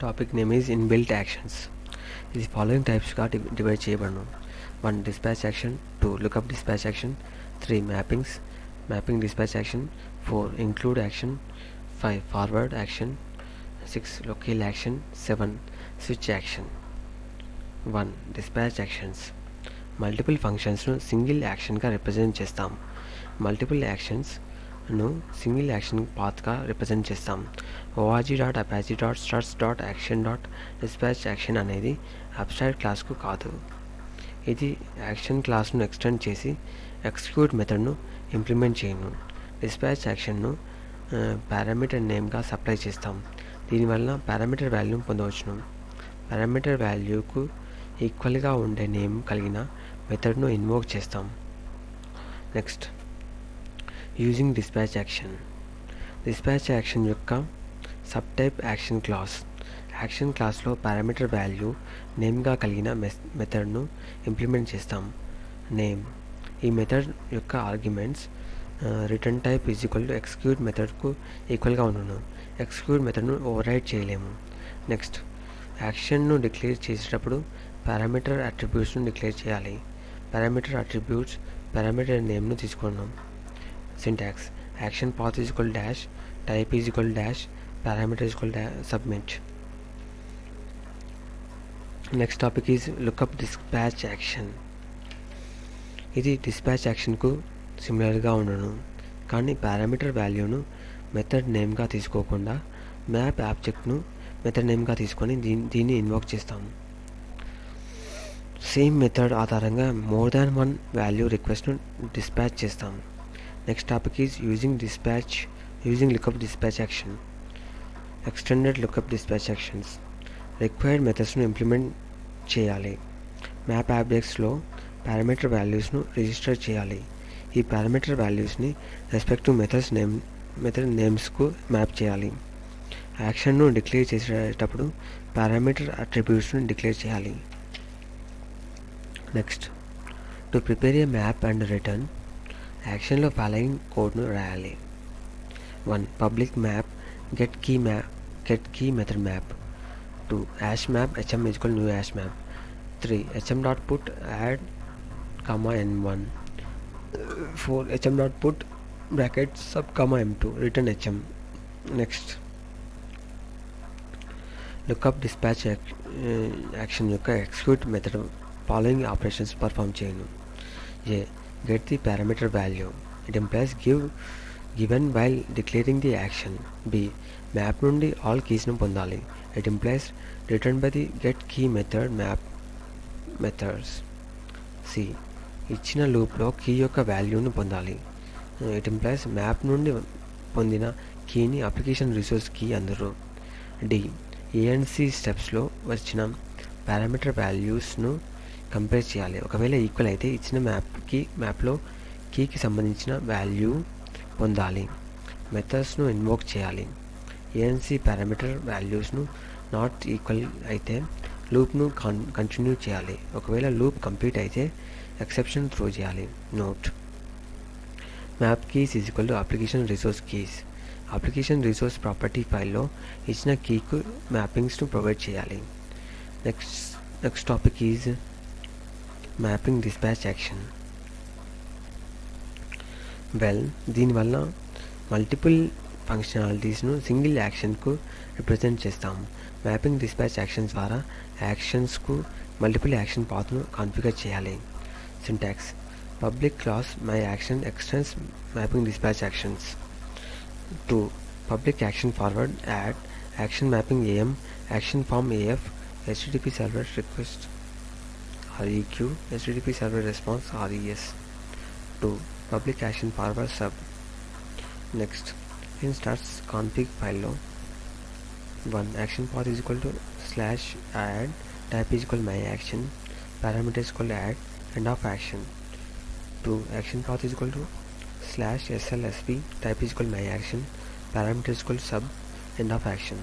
Topic name is inbuilt actions. The following types గా divide చేయబడను. 1. Dispatch action. 2. Lookup dispatch action. 3. Mapping dispatch action. 4. Include action. 5. Forward action. 6. Locale action. 7. Switch action. 1. Dispatch actions. Multiple ఫంక్షన్స్ను single యాక్షన్గా represent చేస్తాం. Multiple యాక్షన్స్ను single action పాత్గా represent చేస్తాం. org.apache.struts.action.dispatch action అనేది abstract క్లాస్కు కాదు. ఇది యాక్షన్ క్లాస్ను ఎక్స్టెండ్ చేసి ఎగ్జిక్యూట్ మెథడ్ను ఇంప్లిమెంట్ చేయను. డిస్పాచ్ యాక్షన్ను పారామీటర్ నేమ్గా సప్లై చేస్తాం. దీనివల్ల పారామీటర్ వాల్యూను పొందవచ్చును. పారామీటర్ వాల్యూకు ఈక్వల్గా ఉండే నేమ్ కలిగిన మెథడ్ను ఇన్వోక్ చేస్తాం. Next, using dispatch action. Dispatch action యొక్క sub type action class. Action క్లాస్లో పారామీటర్ వాల్యూ నేమ్గా కలిగిన మెథడ్ను ఇంప్లిమెంట్ చేస్తాం. నేమ్. ఈ మెథడ్ యొక్క ఆర్గ్యుమెంట్స్ రిటర్న్ టైప్ ఎగ్జిక్యూట్ మెథడ్కు ఈక్వల్గా ఉండును. ఎగ్జిక్యూట్ మెథడ్ను ఓవర్ రైడ్ చేయలేము. నెక్స్ట్, యాక్షన్ను డిక్లేర్ చేసేటప్పుడు పారామీటర్ అట్రిబ్యూట్స్ను డిక్లేర్ చేయాలి. పారామీటర్ అట్రిబ్యూట్స్ పారామీటర్ నేమ్ను తీసుకున్నాం. Syntax. Action path dash type dash parameter submit. Next topic is lookup dispatch action. ఇది డిస్పాచ్ యాక్షన్కు సిమిలర్గా ఉండను, కానీ పారామీటర్ వాల్యూను మెథడ్ నేమ్గా తీసుకోకుండా మ్యాప్ ఆబ్జెక్ట్ను మెథడ్ నేమ్గా తీసుకొని దీన్ని ఇన్వోక్ చేస్తాము. సేమ్ మెథడ్ ఆధారంగా మోర్ దాన్ వన్ వాల్యూ రిక్వెస్ట్ను డిస్పాచ్ చేస్తాము. Next topic is using lookup dispatch action. Extended lookup dispatch actions. Required మెథడ్స్ను ఇంప్లిమెంట్ చేయాలి. మ్యాప్ ఆబ్జెక్ట్స్లో పారామీటర్ వాల్యూస్ను రిజిస్టర్ చేయాలి. ఈ పారామీటర్ వాల్యూస్ని రెస్పెక్టివ్ మెథడ్ నేమ్స్కు మ్యాప్ చేయాలి. యాక్షన్ను డిక్లేర్ చేసేటప్పుడు పారామీటర్ అట్రిబ్యూట్స్ను డిక్లేర్ చేయాలి. Next, to prepare a map and return యాక్షన్లో ఫాలోయింగ్ కోడ్ను రాయాలి. 1. Public map get key method map. 2. hash map hm new hash map. 3. hm.put add n1. 4. hm.put bracket sub m2 return hm. Next, lookup dispatch action యొక్క execute method following operations perform చేయను. A. Get the parameter value. It implies given while declaring the action. B. Map నుండి all కీస్ను పొందాలి. It implies return by the get key method map methods. C. ఇచ్చిన లూప్లో key యొక్క వాల్యూను పొందాలి. It implies map నుండి పొందిన కీని అప్లికేషన్ రిసోర్స్ కీ అందరు. డి. ఏ అండ్ సి స్టెప్స్లో వచ్చిన పారామీటర్ వాల్యూస్ను కంపేర్ చేయాలి. ఒకవేళ ఈక్వల్ అయితే ఇచ్చిన మ్యాప్లో కీకి సంబంధించిన వాల్యూ పొందాలి. మెథడ్స్ను ఇన్వోక్ చేయాలి. ఏ అండ్ సి పారామీటర్ వాల్యూస్ను నాట్ ఈక్వల్ అయితే లూప్ను కంటిన్యూ చేయాలి. ఒకవేళ లూప్ కంప్లీట్ అయితే ఎక్సెప్షన్ త్రో చేయాలి. Note: map keys application resource keys. Application resource property ఫైల్లో ఇచ్చిన కీకు మ్యాపింగ్స్ను ప్రొవైడ్ చేయాలి. Next topic is mapping dispatch action. దీనివల్ల మల్టిపుల్ ఫంక్షనాలిటీస్ను సింగిల్ యాక్షన్కు రిప్రజెంట్ చేస్తాము. మ్యాపింగ్ డిస్పాచ్ యాక్షన్ ద్వారా యాక్షన్స్కు మల్టిపుల్ యాక్షన్ పాత్ను కాన్ఫిగర్ చేయాలి. Syntax. Public class my action extends mapping dispatch actions. 2. Public action forward add action mapping am action form af http server request req http server response res. 2. Public action forward sub. Next, in starts config file lo 1. action path /add type my action parameter add end of action. 2. action path /slsp type my action parameter sub end of action.